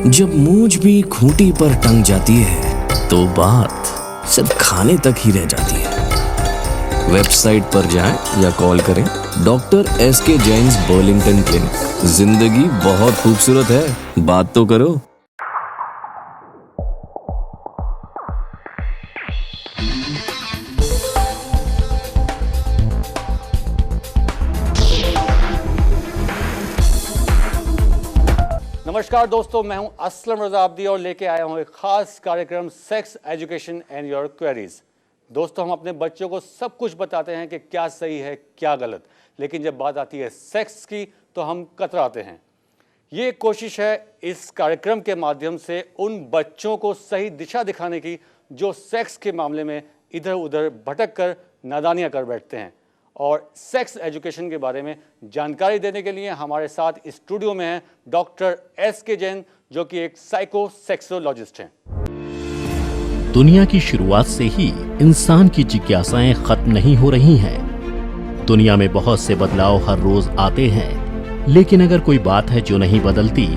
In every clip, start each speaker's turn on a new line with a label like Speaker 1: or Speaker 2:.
Speaker 1: जब मूंछ भी खूंटी पर टंग जाती है तो बात सिर्फ खाने तक ही रह जाती है। वेबसाइट पर जाएं या कॉल करें doctor S K Jain Burlington clinic. जिंदगी बहुत खूबसूरत है, बात तो करो।
Speaker 2: नमस्कार दोस्तों, मैं हूं असलम रजा आब्दी और लेके आया हूं एक खास कार्यक्रम sex education and your queries. दोस्तों, हम अपने बच्चों को सब कुछ बताते हैं कि क्या सही है क्या गलत, लेकिन जब बात आती है सेक्स की तो हम कतराते हैं। ये कोशिश है इस कार्यक्रम के माध्यम से उन बच्चों को सही दिशा दिखाने की जो सेक्स के मामले में इधर उधर भटक कर नादानियाँ कर बैठते हैं। और सेक्स एजुकेशन के बारे में जानकारी देने के लिए हमारे साथ इस स्टूडियो में हैं डॉक्टर एसके जैन, जो कि एक साइको सेक्सोलॉजिस्ट हैं।
Speaker 3: दुनिया की शुरुआत से ही इंसान की जिज्ञासाएं खत्म नहीं हो रही हैं। दुनिया में बहुत से बदलाव हर रोज आते हैं, लेकिन अगर कोई बात है जो नहीं बदलती,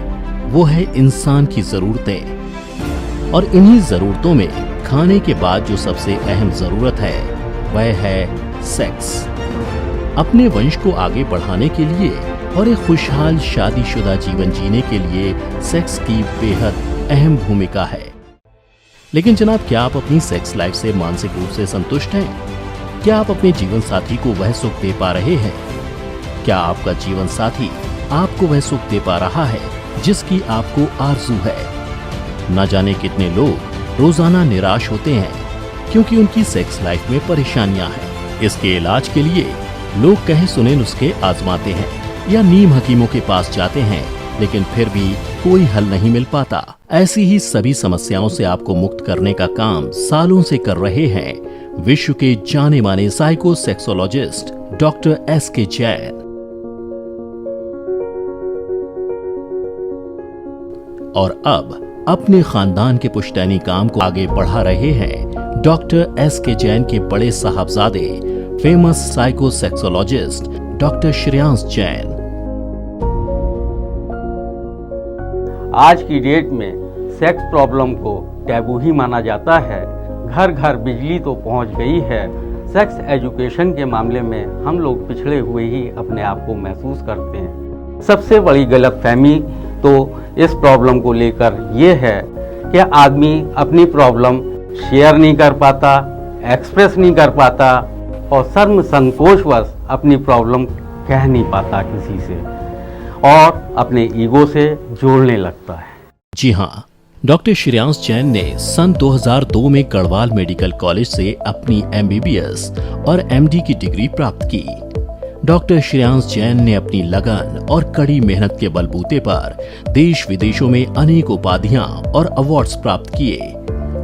Speaker 3: वो है इंसान की जरूरतें। और इन्हीं जरूरतों में खाने के बाद जो सबसे अहम जरूरत है वह है सेक्स। अपने वंश को आगे बढ़ाने के लिए और एक खुशहाल शादीशुदा जीवन जीने के लिए सेक्स की बेहद अहम भूमिका है। लेकिन जनाब, क्या आप अपनी सेक्स लाइफ से मानसिक रूप से संतुष्ट हैं? क्या आप अपने जीवन साथी को वह सुख दे पा रहे हैं? क्या आपका जीवन साथी आपको वह सुख दे पा रहा है जिसकी आपको आरज़ू है? न जाने कितने लोग रोजाना निराश होते हैं क्योंकि उनकी सेक्स लाइफ में परेशानियां हैं। इसके इलाज के लिए लोग कहे सुने नुस्खे आजमाते हैं या नीम हकीमों के पास जाते हैं, लेकिन फिर भी कोई हल नहीं मिल पाता। ऐसी ही सभी समस्याओं से आपको मुक्त करने का काम सालों से कर रहे हैं विश्व के जाने माने psycho sexologist doctor S K Jain. और अब अपने खानदान के पुश्तैनी काम को आगे बढ़ा रहे हैं डॉक्टर एसके जैन के बड़े साहबजादे famous psycho sexologist doctor Shreyansh Jain.
Speaker 4: आज की डेट में सेक्स प्रॉब्लम को टैबू ही माना जाता है। घर घर बिजली तो पहुंच गई है। सेक्स एजुकेशन के मामले में हम लोग पिछड़े हुए ही अपने आप को महसूस करते हैं। सबसे बड़ी गलतफहमी तो इस प्रॉब्लम को लेकर ये है कि आदमी अपनी प्रॉब्लम शेयर नहीं कर पाता, एक्सप्रेस नहीं कर पाता और शर्म संकोचवश अपनी प्रॉब्लम कह नहीं पाता किसी से और अपने ईगो से जोड़ने लगता है।
Speaker 3: जी हाँ, डॉक्टर श्रेयांश जैन ने सन 2002 में गढ़वाल मेडिकल कॉलेज से अपनी MBBS और MD की डिग्री प्राप्त की। डॉक्टर श्रेयांश जैन ने अपनी लगन और कड़ी मेहनत के बलबूते पर देश विदेशों में अनेक उपाधियां और अवार्ड्स प्राप्त किए,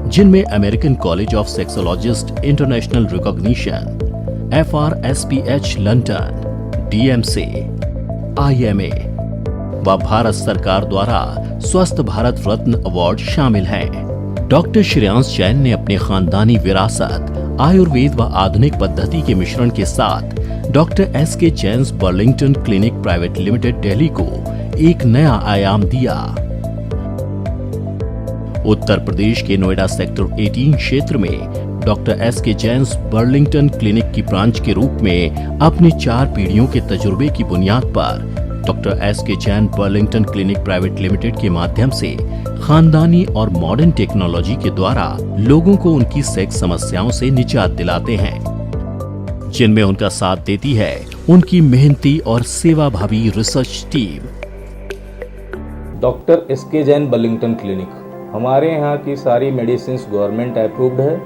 Speaker 3: जिनमें American college of sexologist international recognition, FRSPH London, DMC, IMA व भारत सरकार द्वारा स्वस्थ भारत रत्न अवार्ड शामिल हैं। डॉक्टर श्रेयांश जैन ने अपने खानदानी विरासत, आयुर्वेद व आधुनिक पद्धति के मिश्रण के साथ doctor S K Jain Burlington clinic private limited Delhi को एक नया आयाम दिया। उत्तर प्रदेश के नोएडा सेक्टर 18 क्षेत्र में doctor S K Jain Burlington clinic की ब्रांच के रूप में अपनी 4 पीढ़ियों के तजुर्बे की बुनियाद पर doctor S K Jain Burlington clinic private limited के माध्यम से खानदानी और मॉडर्न टेक्नोलॉजी के द्वारा लोगों को उनकी सेक्स समस्याओं से निजात दिलाते हैं, जिनमें उनका साथ देती है उनकी मेहनती और सेवाभावी research team.
Speaker 5: Doctor S K Jain Burlington clinic, हमारे यहाँ की सारी मेडिसिन गवर्नमेंट अप्रूव्ड है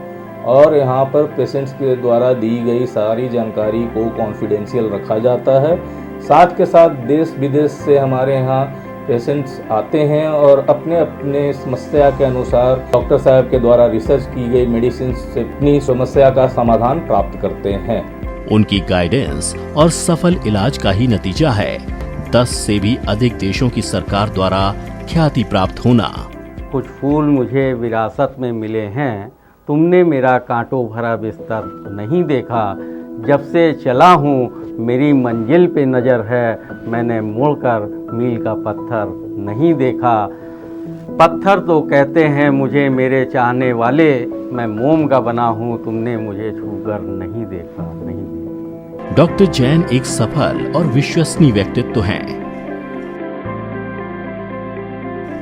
Speaker 5: और यहाँ पर पेशेंट्स के द्वारा दी गई सारी जानकारी को कॉन्फिडेंशियल रखा जाता है। साथ के साथ देश विदेश से हमारे यहाँ पेशेंट्स आते हैं और अपने अपने समस्या के अनुसार डॉक्टर साहब के द्वारा रिसर्च की गई मेडिसिन से अपनी समस्या का समाधान प्राप्त करते हैं।
Speaker 3: उनकी गाइडेंस और सफल इलाज का ही नतीजा है 10 से भी अधिक देशों की सरकार द्वारा ख्याति प्राप्त होना।
Speaker 4: कुछ फूल मुझे विरासत में मिले हैं, तुमने मेरा कांटों भरा बिस्तर नहीं देखा। जब से चला हूँ मेरी मंजिल पे नज़र है, मैंने मुड़कर मील का पत्थर नहीं देखा। पत्थर तो कहते हैं मुझे मेरे चाहने वाले, मैं मोम का बना हूँ तुमने मुझे छूकर नहीं देखा, नहीं देखा।
Speaker 3: डॉक्टर जैन एक सफल और विश्वसनीय व्यक्तित्व हैं।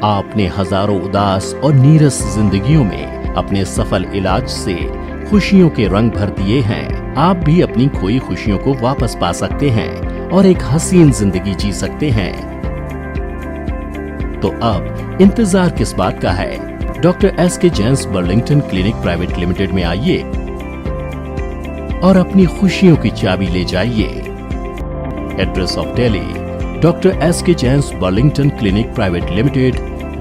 Speaker 3: आपने हजारों उदास और नीरस जिंदगियों में अपने सफल इलाज से खुशियों के रंग भर दिए हैं। आप भी अपनी खोई खुशियों को वापस पा सकते हैं और एक हसीन जिंदगी जी सकते हैं। तो अब इंतजार किस बात का है? Doctor SK Jain's Burlington clinic private limited में आइए और अपनी खुशियों की चाबी ले जाइए। Address of Delhi, doctor SK Jain's Burlington clinic private limited,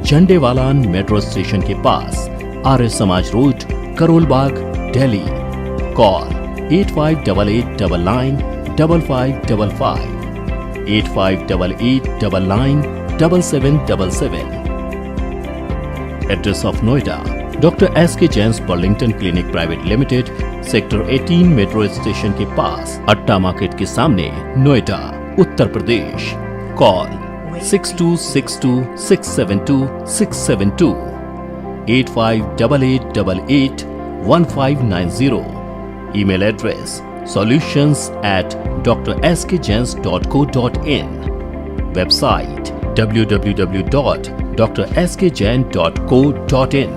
Speaker 3: Jhandewalan metro station के पास, Arya Samaj road, Karol Bagh, Delhi. Call 8588995555, 8588997777। Address of Noida, Dr. S.K. Jain's Burlington Clinic Private Limited, sector 18 metro station के पास, अट्टा मार्केट के सामने, Noida, Uttar Pradesh. Call 6262672672, 8588881590। Email address solutions@drskjains.co.in। Website www.drskjain.co.in,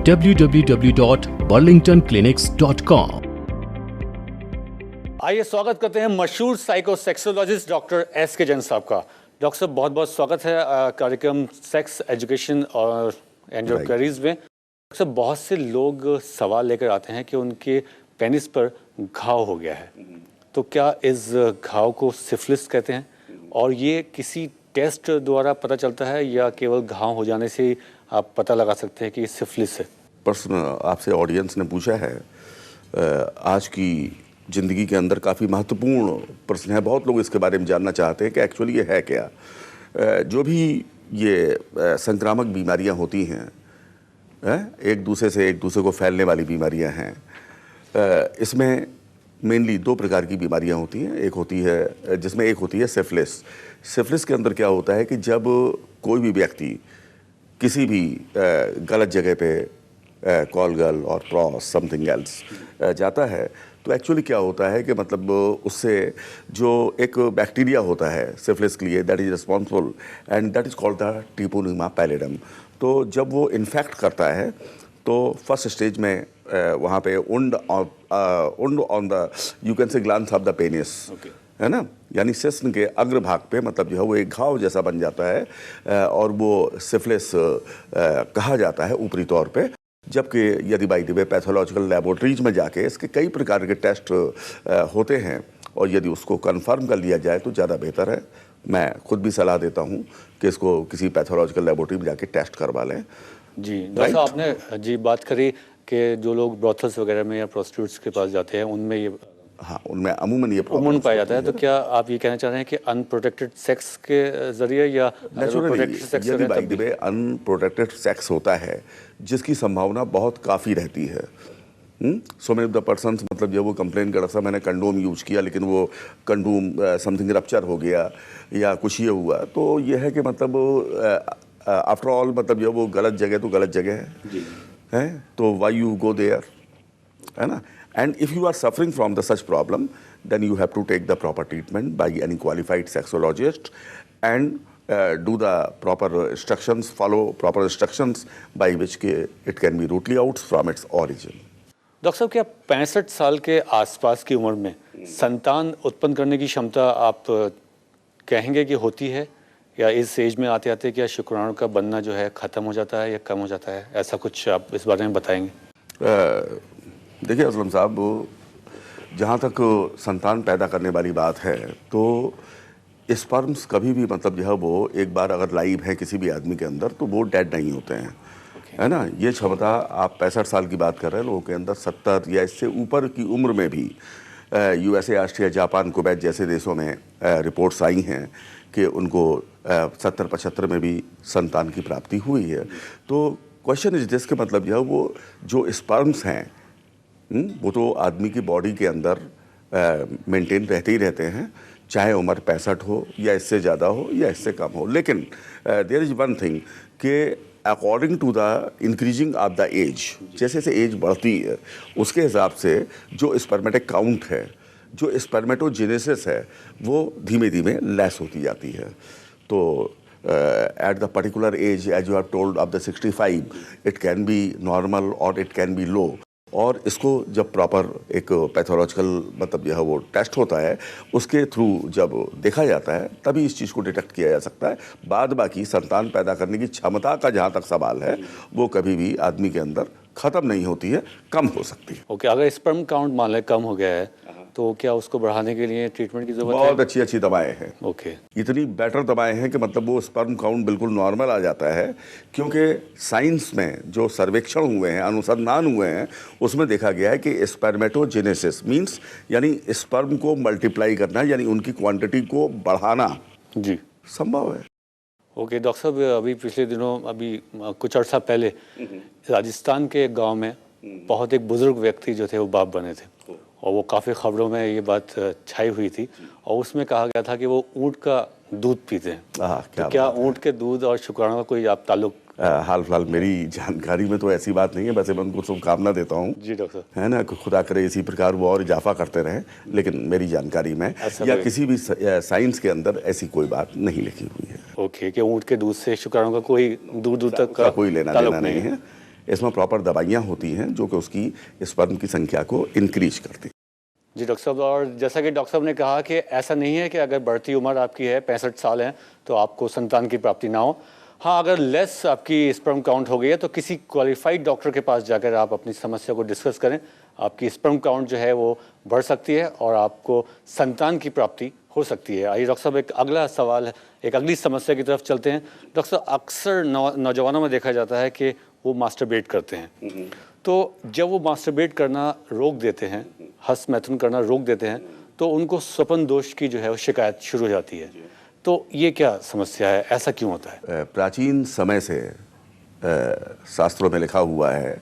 Speaker 3: www.burlingtonclinics.com।
Speaker 2: आइए स्वागत करते हैं मशहूर साइकोसेक्सोलॉजिस्ट डॉक्टर एस के जैन साहब का। डॉक्टर साहब बहुत बहुत स्वागत है कार्यक्रम सेक्स एजुकेशन और एंड योर क्वेरीज में। डॉक्टर साहब बहुत से लोग सवाल लेकर आते हैं कि उनके पेनिस पर घाव हो गया है, तो क्या इस घाव को सिफिलिस कहते हैं और ये किसी टेस्ट द्वारा पता चलता है या केवल घाव हो जाने से आप पता लगा सकते हैं कि ये सिफिलिस है?
Speaker 6: प्रश्न आपसे ऑडियंस ने पूछा है, आज की ज़िंदगी के अंदर काफ़ी महत्वपूर्ण प्रश्न है। बहुत लोग इसके बारे में जानना चाहते हैं कि एक्चुअली ये है क्या। जो भी ये संक्रामक बीमारियां होती हैं, एक दूसरे से एक दूसरे को फैलने वाली बीमारियां हैं, इसमें मेनली दो प्रकार की बीमारियां होती हैं। एक होती है जिसमें एक होती है सिफिलिस। सिफिलिस के अंदर क्या होता है कि जब कोई भी व्यक्ति किसी भी गलत जगह पे कॉल गर्ल और क्रॉस समथिंग एल्स जाता है, तो एक्चुअली क्या होता है कि मतलब उससे जो एक बैक्टीरिया होता है सिफिलिस के लिए, that is responsible and that is called the treponema pallidum. तो जब वो इन्फेक्ट करता है तो फर्स्ट स्टेज में वहाँ पे उंड on the you can say glans of the penis, है ना, यानी शिश्न के अग्रभाग पे मतलब जो है वो एक घाव जैसा बन जाता है और वो सिफिलिस कहा जाता है ऊपरी तौर पे। जबकि यदि by the way pathological laboratories में जाके इसके कई प्रकार के टेस्ट होते हैं और यदि उसको कंफर्म कर लिया जाए तो ज़्यादा बेहतर है। मैं खुद भी सलाह देता हूँ कि इसको किसी पैथोलॉजिकल लेबोरेटरी में जाके टेस्ट करवा लें।
Speaker 2: जी डॉक्टर साहब, आपने जी बात करी कि जो लोग ब्रोथल्स वगैरह में या प्रोस्टिट्यूट्स के पास जाते हैं उनमें ये
Speaker 6: उनमें अमूमन ये
Speaker 2: प्रॉब्लम पाया जाता है। तो क्या आप ये कहना चाह रहे हैं कि अनप्रोटेक्टेड सेक्स के जरिए या
Speaker 6: नेचुरली यदि by the way unprotected sex होता है जिसकी संभावना बहुत काफ़ी रहती है। So many of the persons मतलब जब वो कंप्लेन कर रहा था मैंने कंडोम यूज किया लेकिन वो कंडोम समथिंग रप्चर हो गया या कुछ ये हुआ, तो ये है कि मतलब आफ्टर ऑल मतलब जब वो गलत जगह तो गलत जगह है, तो वाई यू गो देयर, है ना। And if you are suffering from the such problem, then you have to take the proper treatment by any qualified sexologist and do the proper instructions, follow proper instructions by which it can be rooted out from its origin.
Speaker 2: Doctor साहब, क्या 65 साल के आसपास की उम्र में संतान उत्पन्न करने की क्षमता आप कहेंगे कि होती है, या इस एज में आते आते क्या शुक्राणु का बनना जो है ख़त्म हो जाता है या कम हो जाता है? ऐसा कुछ आप इस बारे में बताएंगे?
Speaker 6: देखिए असलम साहब, जहाँ तक संतान पैदा करने वाली बात है तो स्पर्म्स कभी भी मतलब जो है वो एक बार अगर लाइव है किसी भी आदमी के अंदर तो वो डेड नहीं होते हैं, है ना। ये क्षमता आप 65 साल की बात कर रहे हैं, लोगों के अंदर 70 या इससे ऊपर की उम्र में भी यूएसए, ऑस्ट्रिया, जापान, कुवैत जैसे देशों में रिपोर्ट्स आई हैं कि उनको 70-75 में भी संतान की प्राप्ति हुई है। तो क्वेश्चन इज दिस के मतलब जो है वो जो स्पर्म्स हैं वो तो आदमी की बॉडी के अंदर मेंटेन रहते ही रहते हैं, चाहे उम्र 65 हो या इससे ज़्यादा हो या इससे कम हो। लेकिन देयर इज़ वन थिंग कि according to the increasing of the age, जैसे जैसे एज बढ़ती है उसके हिसाब से जो स्पर्मेटिक काउंट है, जो स्पर्मेटोजेनेसिस है, वो धीमे धीमे लेस होती जाती है। तो at the particular age, as you have told, of the 65, it can be normal or it can be low. और इसको जब प्रॉपर एक पैथोलॉजिकल मतलब यह वो टेस्ट होता है, उसके थ्रू जब देखा जाता है तभी इस चीज़ को डिटेक्ट किया जा सकता है। बाद बाकी संतान पैदा करने की क्षमता का जहाँ तक सवाल है वो कभी भी आदमी के अंदर ख़त्म नहीं होती है, कम हो सकती है।
Speaker 2: ओके, अगर स्पर्म काउंट मान लें कम हो गया है तो क्या उसको बढ़ाने के लिए ट्रीटमेंट की जरूरत है?
Speaker 6: बहुत अच्छी अच्छी दवाएं हैं।
Speaker 2: ओके,
Speaker 6: इतनी बेटर दवाएं हैं कि मतलब वो स्पर्म काउंट बिल्कुल नॉर्मल आ जाता है, क्योंकि साइंस में जो सर्वेक्षण हुए हैं, अनुसंधान हुए हैं, उसमें देखा गया है कि स्पर्मेटोजेनेसिस मींस यानी स्पर्म को मल्टीप्लाई करना, यानी उनकी क्वांटिटी को बढ़ाना
Speaker 2: जी
Speaker 6: संभव है।
Speaker 2: ओके डॉक्टर साहब, अभी पिछले दिनों अभी कुछ अर्सा पहले राजस्थान के एक गांव में बहुत एक बुजुर्ग व्यक्ति जो थे वो बाप बने थे, और वो काफ़ी खबरों में ये बात छाई हुई थी, और उसमें कहा गया था कि वो ऊँट का दूध पीते हैं। तो क्या ऊँट के दूध और शुक्राणु का कोई आप ताल्लुक?
Speaker 6: हाल फिलहाल मेरी जानकारी में तो ऐसी बात नहीं है, वैसे मैं उनको शुभकामना देता हूँ
Speaker 2: जी डॉक्टर,
Speaker 6: है ना, कि खुदा करे इसी प्रकार वो और इजाफा करते रहें, लेकिन मेरी जानकारी में या किसी भी साइंस के अंदर ऐसी कोई बात नहीं लिखी हुई है।
Speaker 2: ओके, कि ऊँट के दूध से शुक्राणु का कोई दूर दूर तक का
Speaker 6: कोई लेना देना नहीं है। इसमें प्रॉपर दवाइयाँ होती हैं जो कि उसकी स्पर्म की संख्या को इंक्रीज करती।
Speaker 2: जी डॉक्टर साहब, और जैसा कि डॉक्टर साहब ने कहा कि ऐसा नहीं है कि अगर बढ़ती उम्र आपकी है 65 साल है तो आपको संतान की प्राप्ति ना हो। हाँ, अगर लेस आपकी स्पर्म काउंट हो गई है तो किसी क्वालिफाइड डॉक्टर के पास जाकर आप अपनी समस्या को डिस्कस करें। आपकी स्पर्म काउंट जो है वो बढ़ सकती है और आपको संतान की प्राप्ति हो सकती है। आइए डॉक्टर साहब, एक अगला सवाल है, एक अगली समस्या की तरफ चलते हैं। डॉक्टर साहब, अक्सर नौजवानों में देखा जाता है कि वो मास्टरबेट करते हैं, तो जब वो मास्टरबेट करना रोक देते हैं, हस्त मैथुन करना रोक देते हैं, तो उनको स्वपन दोष की जो है वो शिकायत शुरू हो जाती है। तो ये क्या समस्या है, ऐसा क्यों होता है?
Speaker 6: प्राचीन समय से शास्त्रों में लिखा हुआ है,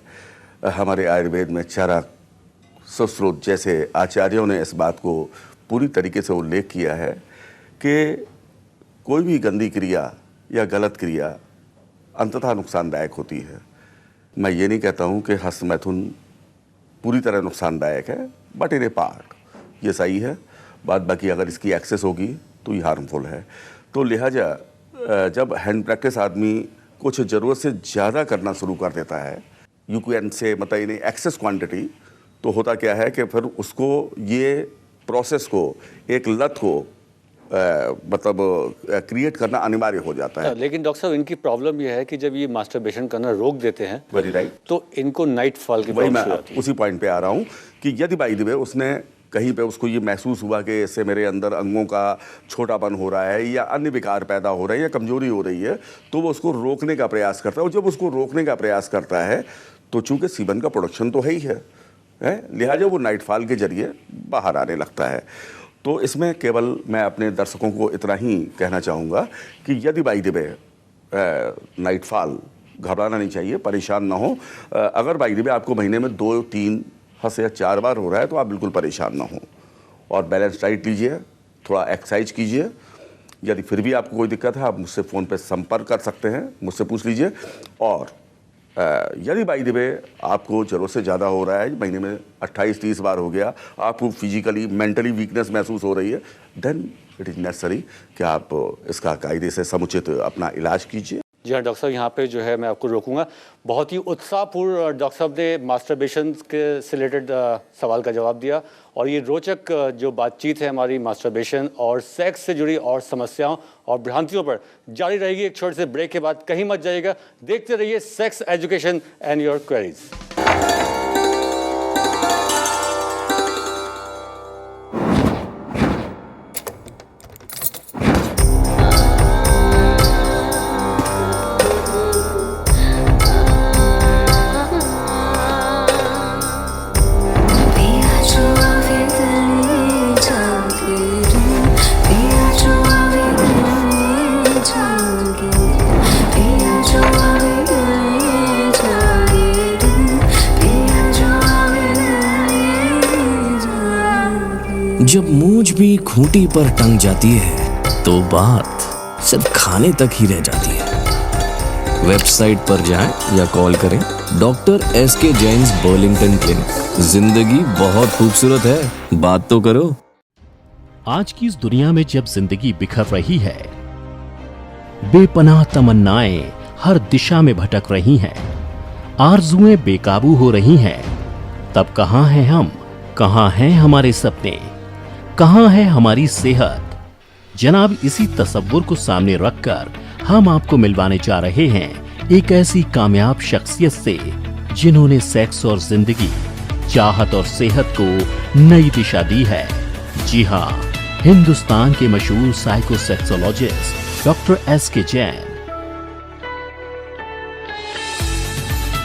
Speaker 6: हमारे आयुर्वेद में चरक, सुश्रुत जैसे आचार्यों ने इस बात को पूरी तरीके से उल्लेख किया है कि कोई भी गंदी क्रिया या गलत क्रिया अंततः नुकसानदायक होती है। मैं ये नहीं कहता हूँ कि हस्त मैथुन पूरी तरह नुकसानदायक है, बट इन ए पार्ट ये सही है। बात बाकी अगर इसकी एक्सेस होगी तो ये हार्मफुल है। तो लिहाजा जब हैंड प्रैक्टिस आदमी कुछ ज़रूरत से ज़्यादा करना शुरू कर देता है, यू कैन से मतलब इन एक्सेस क्वांटिटी, तो होता क्या है कि फिर उसको ये प्रोसेस को, एक लत को मतलब क्रिएट करना अनिवार्य हो जाता है।
Speaker 2: लेकिन डॉक्टर साहब, इनकी प्रॉब्लम यह है कि जब ये मास्टरबेशन करना रोक देते हैं,
Speaker 6: वेरी राइट,
Speaker 2: तो इनको नाइट फॉल की
Speaker 6: वही
Speaker 2: प्रॉब्लम
Speaker 6: मैं
Speaker 2: आती है।
Speaker 6: उसी पॉइंट पे आ रहा हूँ कि यदि बाई द वे उसने कहीं पे उसको ये महसूस हुआ कि इससे मेरे अंदर अंगों का छोटापन हो रहा है या अन्य विकार पैदा हो रहे हैं या कमजोरी हो रही है, तो वो उसको रोकने का प्रयास करता है। और जब उसको रोकने का प्रयास करता है तो चूंकि सीबन का प्रोडक्शन तो है ही है, लिहाजा वो नाइटफॉल के जरिए बाहर आने लगता है। तो इसमें केवल मैं अपने दर्शकों को इतना ही कहना चाहूँगा कि यदि बाई द वे नाइटफॉल, घबराना नहीं चाहिए, परेशान ना हो। अगर बाई द वे आपको महीने में 2, 3 या 4 बार हो रहा है तो आप बिल्कुल परेशान ना हो, और बैलेंस डाइट लीजिए, थोड़ा एक्सरसाइज कीजिए। यदि फिर भी आपको कोई दिक्कत है आप मुझसे फ़ोन पे संपर्क कर सकते हैं, मुझसे पूछ लीजिए। और यदि बाई द वे आपको ज़रूरत से ज़्यादा हो रहा है, महीने में 28-30 बार हो गया, आपको फिजिकली मेंटली वीकनेस महसूस हो रही है, देन इट इज़ नेसेसरी कि आप इसका कायदे से समुचित अपना इलाज कीजिए।
Speaker 2: जी हाँ डॉक्टर साहब, यहाँ पे जो है मैं आपको रोकूंगा। बहुत ही उत्साहपूर्ण डॉक्टर साहब ने मास्टरबेशन के से रिलेटेड सवाल का जवाब दिया, और ये रोचक जो बातचीत है हमारी मास्टरबेशन और सेक्स से जुड़ी और समस्याओं और भ्रांतियों पर जारी रहेगी एक छोटे से ब्रेक के बाद। कहीं मत जाइएगा, देखते रहिए sex education and your queries.
Speaker 1: जब मूंछ भी खूंटी पर टंग जाती है तो बात सिर्फ खाने तक ही रह जाती है। वेबसाइट पर जाएं या कॉल करें doctor SK Jain's Burlington clinic. जिंदगी बहुत खूबसूरत है, बात तो करो।
Speaker 3: आज की इस दुनिया में जब जिंदगी बिखर रही है, बेपनाह तमन्नाएं हर दिशा में भटक रही हैं, आरजुएं बेकाबू हो रही हैं, तब कहां हैं हम, कहां हैं हमारे सपने, कहां है हमारी सेहत? जनाब, इसी तसव्वुर को सामने रखकर हम आपको मिलवाने जा रहे हैं एक ऐसी कामयाब शख्सियत से जिन्होंने सेक्स और जिंदगी, चाहत और सेहत को नई दिशा दी है। जी हां, हिंदुस्तान के मशहूर साइकोसेक्सोलॉजिस्ट डॉक्टर एसके जैन।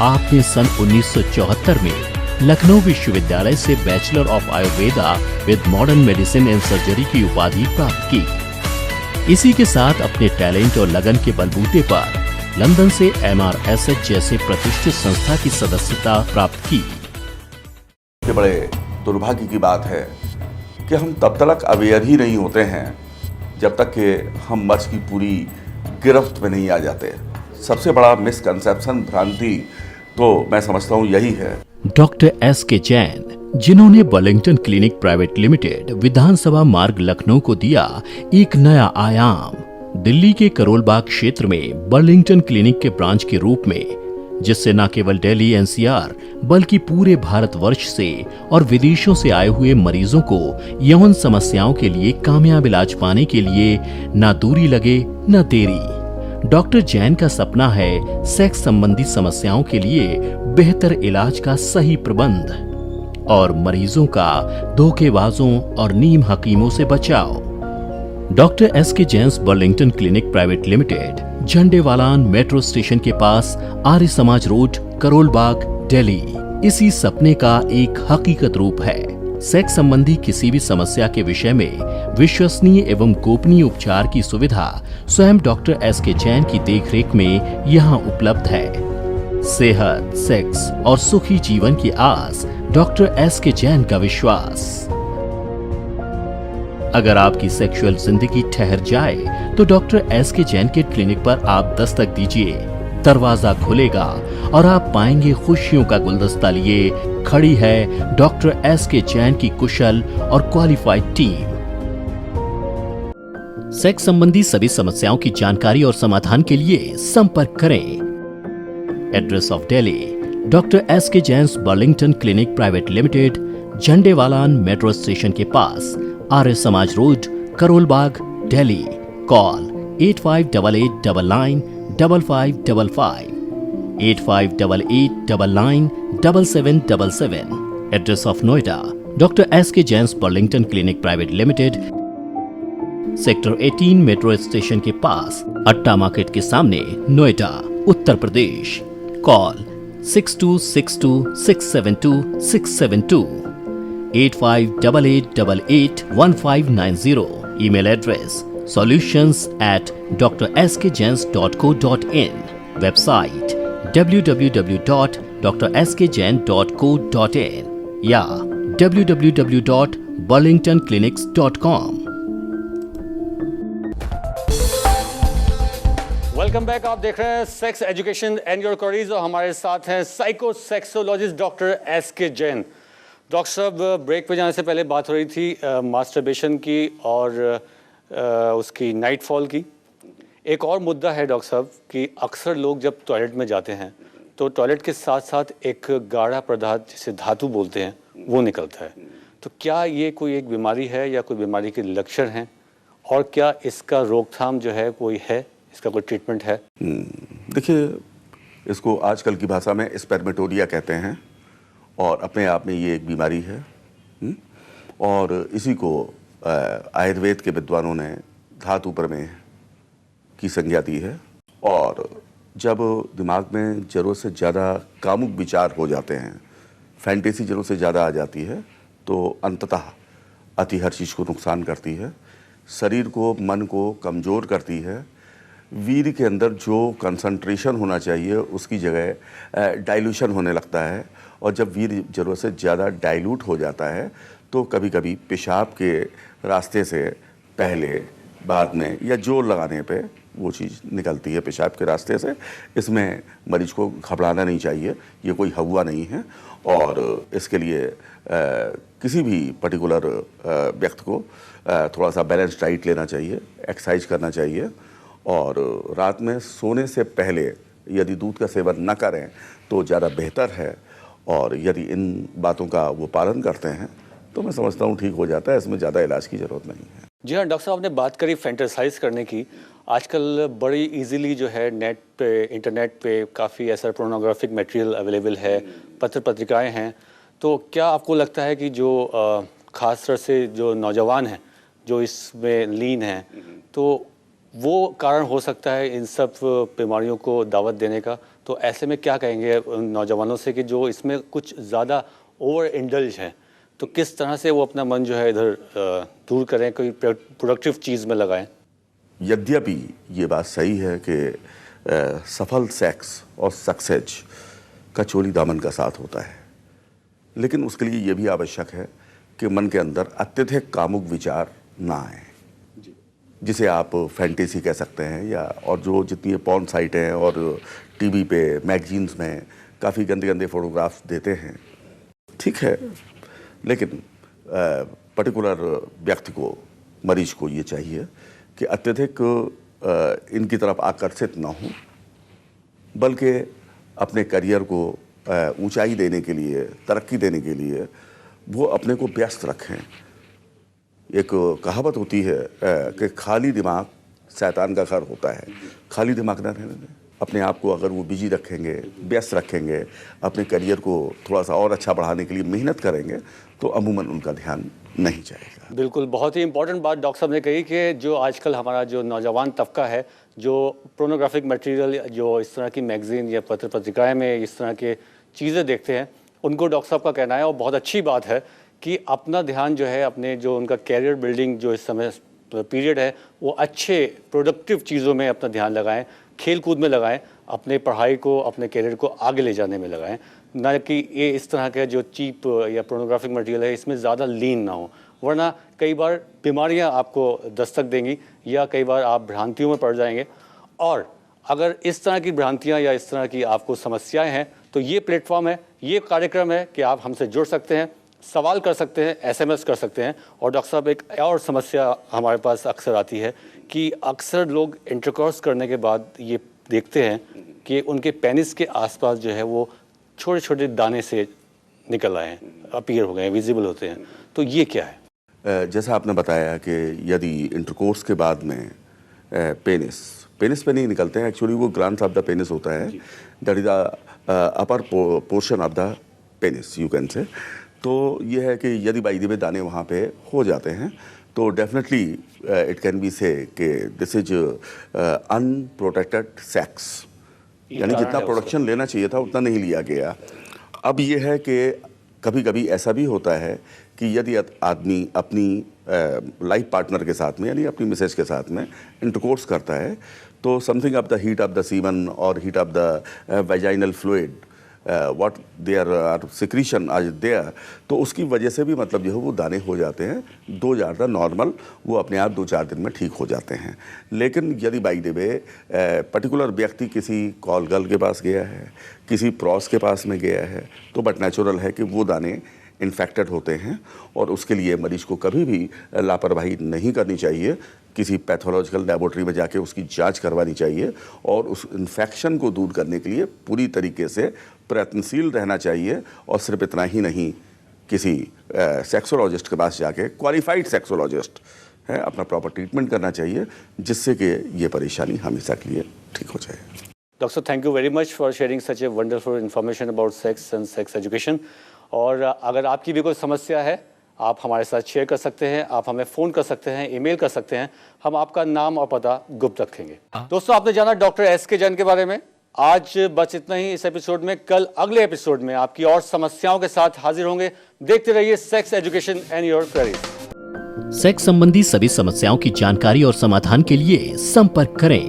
Speaker 3: आपने सन 1974 में लखनऊ विश्वविद्यालय से bachelor of Ayurveda with modern medicine and surgery की उपाधि प्राप्त की। इसी के साथ अपने टैलेंट और लगन के बलबूते पर लंदन से MRSH जैसे प्रतिष्ठित संस्था की सदस्यता प्राप्त की।
Speaker 6: ये बड़े दुर्भाग्य की बात है कि हम तब तक अवेयर ही नहीं होते हैं जब तक कि हम मर्ज की पूरी गिरफ्त में नहीं आ जाते। सबसे बड़ा मिसकंसेप्शन, भ्रांति तो मैं समझता हूँ यही है।
Speaker 3: डॉक्टर एसके जैन, जिन्होंने बर्लिंगटन क्लिनिक प्राइवेट लिमिटेड, विधानसभा मार्ग, लखनऊ को दिया एक नया आयाम। दिल्ली के करोल बाग क्षेत्र में बर्लिंगटन क्लिनिक के ब्रांच के रूप में, जिससे न केवल दिल्ली NCR बल्कि पूरे भारतवर्ष से और विदेशों से आए हुए मरीजों को यौन समस्याओं के लिए कामयाब इलाज पाने के लिए न दूरी लगे न देरी। डॉक्टर जैन का सपना है सेक्स संबंधी समस्याओं के लिए बेहतर इलाज का सही प्रबंध और मरीजों का धोखेबाजों और नीम हकीमों से बचाव। Doctor SK Jain's Burlington clinic private limited, Jhandewalan metro station के पास, आर्य समाज रोड, करोल बाग, दिल्ली। इसी सपने का एक हकीकत रूप है। सेक्स संबंधी किसी भी समस्या के विषय में विश्वसनीय एवं गोपनीय उपचार की सुविधा स्वयं डॉक्टर एसके जैन की देखरेख में यहाँ उपलब्ध है। सेहत, सेक्स और सुखी जीवन की आस, डॉक्टर एसके जैन का विश्वास। अगर आपकी सेक्सुअल जिंदगी ठहर जाए तो डॉक्टर एसके जैन के क्लिनिक पर आप दस्तक दीजिए। दरवाजा खुलेगा और आप पाएंगे खुशियों का गुलदस्ता लिए खड़ी है डॉक्टर एसके जैन की कुशल और क्वालिफाइड टीम। सेक्स संबंधी सभी समस्याओं की जानकारी और समाधान के लिए संपर्क करें। Address of Delhi, doctor SK Jain's Burlington clinic private limited, Jhandewalan metro station के पास, Arya Samaj road, Karol Bagh, Delhi. Call 8588995555, 8588997777। Address of Noida, doctor SK Jain's Burlington clinic private limited, sector 18 metro station के पास, अट्टा मार्केट के सामने, Noida, Uttar Pradesh. Call 6262672672, 8588881590। Email address solutions@drskjains.co.in। Website www.drskjain.co.in या www.burlingtonclinics.com।
Speaker 2: Welcome back. आप देख रहे हैं sex education and your queries और हमारे साथ हैं साइकोसेक्सोलॉजिस्ट डॉक्टर एसके जैन। डॉक्टर साहब, ब्रेक पे जाने से पहले बात हो रही थी मास्टरबेशन की और उसकी नाइटफॉल की। एक और मुद्दा है डॉक्टर साहब कि अक्सर लोग जब टॉयलेट में जाते हैं तो टॉयलेट के साथ साथ एक गाढ़ा पदार्थ जिसे धातु बोलते हैं वो निकलता है। तो क्या ये कोई एक बीमारी है या कोई बीमारी के लक्षण हैं, और क्या इसका रोकथाम जो है कोई है, इसका कोई ट्रीटमेंट है?
Speaker 6: देखिए, इसको आजकल की भाषा में स्पर्मेटोरिया कहते हैं और अपने आप में ये एक बीमारी है। और इसी को आयुर्वेद के विद्वानों ने धातु प्रमेह की संज्ञा दी है। और जब दिमाग में ज़रूरत से ज़्यादा कामुक विचार हो जाते हैं, फैंटेसी ज़रूरत से ज़्यादा आ जाती है, तो अंततः अति हर चीज़ को नुकसान करती है, शरीर को, मन को कमज़ोर करती है। वीर्य के अंदर जो कंसंट्रेशन होना चाहिए उसकी जगह डाइल्यूशन होने लगता है, और जब वीर्य ज़रूरत से ज़्यादा डाइल्यूट हो जाता है तो कभी कभी पेशाब के रास्ते से पहले, बाद में या जोर लगाने पे वो चीज़ निकलती है पेशाब के रास्ते से। इसमें मरीज को घबराना नहीं चाहिए, ये कोई हवा नहीं है। और इसके लिए किसी भी पर्टिकुलर व्यक्ति को थोड़ा सा बैलेंस डाइट लेना चाहिए, एक्सरसाइज करना चाहिए, और रात में सोने से पहले यदि दूध का सेवन न करें तो ज़्यादा बेहतर है। और यदि इन बातों का वो पालन करते हैं तो मैं समझता हूँ ठीक हो जाता है, इसमें ज़्यादा इलाज की ज़रूरत नहीं है।
Speaker 2: जी हाँ डॉक्टर साहब, आपने बात करी फैंटेसाइज करने की। आजकल बड़ी इजीली जो है नेट पे, इंटरनेट पे काफ़ी ऐसा पोर्नोग्राफिक मटेरियल अवेलेबल है, पत्र पत्रिकाएं हैं। तो क्या आपको लगता है कि जो ख़ास तौर से जो नौजवान हैं जो इसमें लीन हैं, तो वो कारण हो सकता है इन सब बीमारियों को दावत देने का? तो ऐसे में क्या कहेंगे उन नौजवानों से कि जो इसमें कुछ ज़्यादा ओवर इंडल्ज हैं, तो किस तरह से वो अपना मन जो है इधर दूर करें, कोई प्रोडक्टिव चीज़ में लगाएं?
Speaker 6: यद्यपि ये बात सही है कि सफल सेक्स और सक्सेस का चोली दामन का साथ होता है, लेकिन उसके लिए ये भी आवश्यक है कि मन के अंदर अत्यधिक कामुक विचार ना आए, जिसे आप फैंटेसी कह सकते हैं, या और जो जितनी पॉर्न साइट हैं और टीवी पे मैगजीन्स में काफ़ी गंदे गंदे फोटोग्राफ्स देते हैं, ठीक है, लेकिन पर्टिकुलर व्यक्ति को, मरीज को ये चाहिए कि अत्यधिक इनकी तरफ आकर्षित ना हो, बल्कि अपने करियर को ऊंचाई देने के लिए, तरक्की देने के लिए वो अपने को व्यस्त रखें। एक कहावत होती है कि खाली दिमाग शैतान का घर होता है। खाली दिमाग ना रहने दें, अपने आप को अगर वो बिजी रखेंगे, व्यस्त रखेंगे, अपने करियर को थोड़ा सा और अच्छा बढ़ाने के लिए मेहनत करेंगे, तो अमूमन उनका ध्यान नहीं जाएगा।
Speaker 2: बिल्कुल, बहुत ही इंपॉर्टेंट बात डॉक्टर साहब ने कही कि जो आजकल हमारा जो नौजवान तबका है, जो पोर्नोग्राफिक मटेरियल, जो इस तरह की मैगजीन या पत्र पत्रिकाएं में इस तरह के चीज़ें देखते हैं, उनको डॉक्टर साहब का कहना है, और बहुत अच्छी बात है कि अपना ध्यान जो है अपने जो उनका कैरियर बिल्डिंग जो इस समय पीरियड है, वो अच्छे प्रोडक्टिव चीज़ों में अपना ध्यान लगाएं, खेल कूद में लगाएं, अपने पढ़ाई को, अपने कैरियर को आगे ले जाने में लगाएं, ना कि ये इस तरह का जो चीप या पोर्नोग्राफिक मटेरियल है इसमें ज़्यादा लीन ना हो, वरना कई बार बीमारियां आपको दस्तक देंगी या कई बार आप भ्रांतियों में पड़ जाएंगे। और अगर इस तरह की भ्रांतियां या इस तरह की आपको समस्याएं हैं, तो ये प्लेटफॉर्म है, ये कार्यक्रम है कि आप हमसे जुड़ सकते हैं, सवाल कर सकते हैं, SMS कर सकते हैं। और डॉक्टर साहब, एक और समस्या हमारे पास अक्सर आती है कि अक्सर लोग इंटरकोर्स करने के बाद ये देखते हैं कि उनके पेनिस के आसपास जो है वो छोटे छोटे दाने से निकल आए हैं, अपीयर हो गए हैं, विजिबल होते हैं। तो ये क्या है?
Speaker 6: जैसा आपने बताया कि यदि इंटरकोर्स के बाद में पेनिस पे नहीं निकलते हैं, एक्चुअली वो ग्लैंड्स ऑफ द पेनिस होता है, that is the upper portion of the penis you can से। तो ये है कि यदि बाई द वे दाने वहाँ पे हो जाते हैं, तो डेफिनेटली इट कैन बी से कि दिस इज अनप्रोटेक्टेड सेक्स, यानी जितना प्रोडक्शन लेना चाहिए था उतना नहीं लिया गया। अब ये है कि कभी कभी ऐसा भी होता है कि यदि आदमी अपनी लाइफ पार्टनर के साथ में, यानी अपनी मिसेज के साथ में इंटरकोर्स करता है, तो something of the heat of the semen और heat of the vaginal fluid, what their secretion as there, तो उसकी वजह से भी मतलब जो है वो दाने हो जाते हैं, दो ज़्यादा नॉर्मल, वो अपने आप 2-4 दिन में ठीक हो जाते हैं। लेकिन यदि बाई द वे पर्टिकुलर व्यक्ति किसी कॉल गर्ल के पास गया है, किसी प्रॉस के पास में गया है, तो बट नेचुरल है कि वो दाने इन्फेक्टेड होते हैं, और उसके लिए मरीज को कभी भी लापरवाही नहीं करनी चाहिए। किसी पैथोलॉजिकल लेबोरेटरी में जाके उसकी जांच करवानी चाहिए, और उस इन्फेक्शन को दूर करने के लिए पूरी तरीके से प्रयत्नशील रहना चाहिए। और सिर्फ इतना ही नहीं, किसी सेक्सोलॉजिस्ट के पास जाके, क्वालिफाइड सेक्सोलॉजिस्ट है, अपना प्रॉपर ट्रीटमेंट करना चाहिए, जिससे कि ये परेशानी हमेशा के लिए ठीक हो जाए।
Speaker 2: Doctor, thank you very much for sharing such a wonderful information about sex and sex education. और अगर आपकी भी कोई समस्या है, आप हमारे साथ शेयर कर सकते हैं, आप हमें फ़ोन कर सकते हैं, ईमेल कर सकते हैं, हम आपका नाम और पता गुप्त रखेंगे। दोस्तों, आपने जाना डॉक्टर एसके जैन के बारे में। आज बस इतना ही इस एपिसोड में। कल अगले एपिसोड में आपकी और समस्याओं के साथ हाजिर होंगे। देखते रहिए sex education and your queries.
Speaker 3: Sex संबंधी सभी समस्याओं की जानकारी और समाधान के लिए संपर्क करें।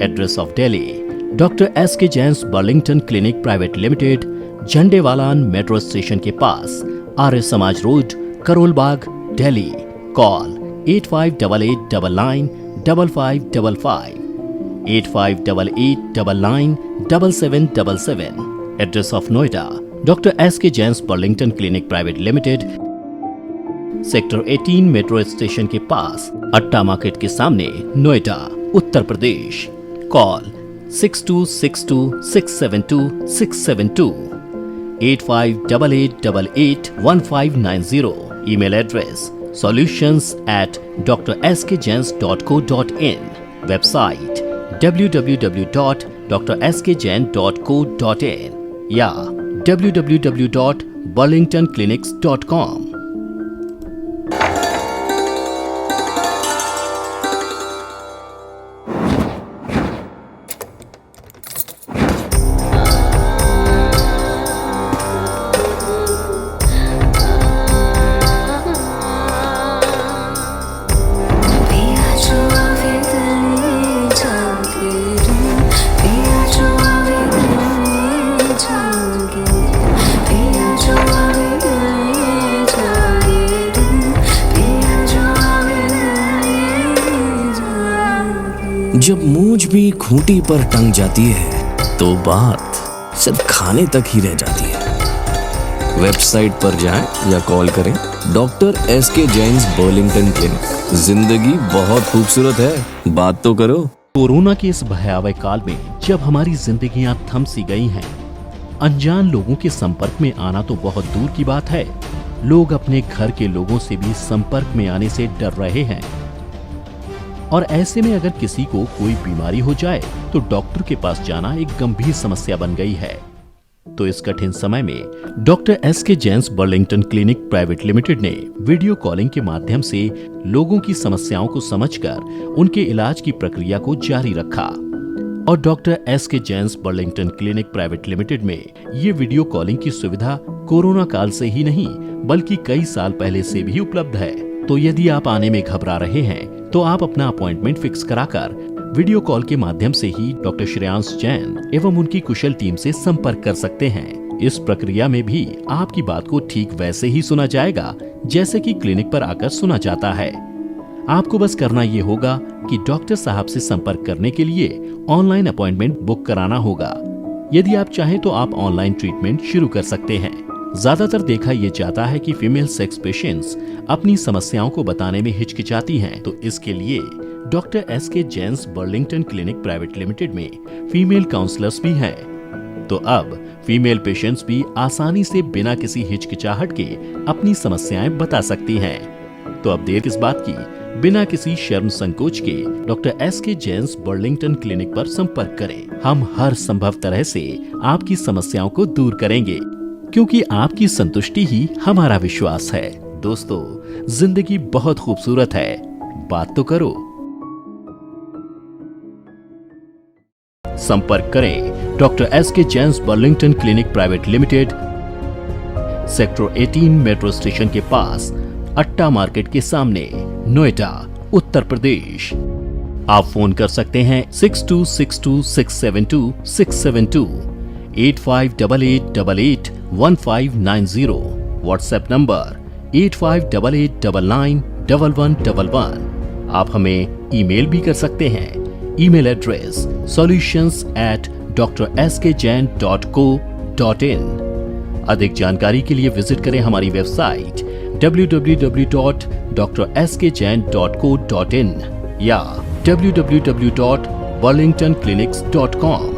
Speaker 3: Address of Delhi, doctor SK Jain's Burlington clinic private limited, Jhandewalan metro station के पास, Arya Samaj road, Karol Bagh, Delhi. Call 8588995555, 8588997777. Address of Noida, Dr. S.K. Jain's Burlington Clinic Private Limited, sector 18 metro station के पास अट्टा मार्केट के सामने, Noida, Uttar Pradesh. Call 6262672672, 8588881590। Email address solutions@drskjains.co.in। Website www.drskjain.co.in या www.burlingtonclinics.com।
Speaker 1: जब मूंछ भी खूंटी पर टंग जाती है तो बात सिर्फ खाने तक ही रह जाती है। वेबसाइट पर जाएं या कॉल करें doctor SK Jain's Burlington clinic. जिंदगी बहुत खूबसूरत है, बात तो करो।
Speaker 3: कोरोना के इस भयावह काल में जब हमारी जिंदगियां थम सी गई हैं, अनजान लोगों के संपर्क में आना तो बहुत दूर की बात है, लोग अपने घर के लोगों से भी संपर्क में आने से डर रहे हैं। और ऐसे में अगर किसी को कोई बीमारी हो जाए तो डॉक्टर के पास जाना एक गंभीर समस्या बन गई है। तो इस कठिन समय में doctor SK Jain's Burlington clinic private limited ने वीडियो कॉलिंग के माध्यम से लोगों की समस्याओं को समझकर उनके इलाज की प्रक्रिया को जारी रखा। और doctor SK Jain's Burlington clinic private limited में ये वीडियो कॉलिंग की सुविधा कोरोना काल से ही नहीं बल्कि कई साल पहले से भी उपलब्ध है। तो यदि आप आने में घबरा रहे हैं तो आप अपना अपॉइंटमेंट फिक्स कराकर वीडियो कॉल के माध्यम से ही डॉक्टर श्रेयांश जैन एवं उनकी कुशल टीम से संपर्क कर सकते हैं। इस प्रक्रिया में भी आपकी बात को ठीक वैसे ही सुना जाएगा जैसे कि क्लिनिक पर आकर सुना जाता है। आपको बस करना ये होगा कि डॉक्टर साहब से संपर्क करने के लिए ऑनलाइन अपॉइंटमेंट बुक कराना होगा। यदि आप चाहें तो आप ऑनलाइन ट्रीटमेंट शुरू कर सकते हैं। ज्यादातर देखा ये जाता है कि फीमेल सेक्स पेशेंट्स अपनी समस्याओं को बताने में हिचकिचाती हैं, तो इसके लिए doctor SK Jain's Burlington clinic private limited में फीमेल काउंसलर्स भी हैं। तो अब फीमेल पेशेंट्स भी आसानी से बिना किसी हिचकिचाहट के अपनी समस्याएं बता सकती हैं। तो अब देर किस बात की, बिना किसी शर्म संकोच के doctor SK Jain's Burlington clinic पर संपर्क करें। हम हर संभव तरह से आपकी समस्याओं को दूर करेंगे, क्योंकि आपकी संतुष्टि ही हमारा विश्वास है। दोस्तों, जिंदगी बहुत खूबसूरत है, बात तो करो। संपर्क करें doctor SK Jain's Burlington clinic private limited, sector 18 metro station के पास, अट्टा मार्केट के सामने, नोएडा, उत्तर प्रदेश। आप फोन कर सकते हैं 6262672672, 8588881590, व्हाट्सएप नंबर 8588991111। आप हमें ईमेल भी कर सकते हैं। Email address solutions@drskjain.co.in। अधिक जानकारी के लिए विजिट करें हमारी वेबसाइट www.drskjain.co.in या www.burlingtonclinics.com।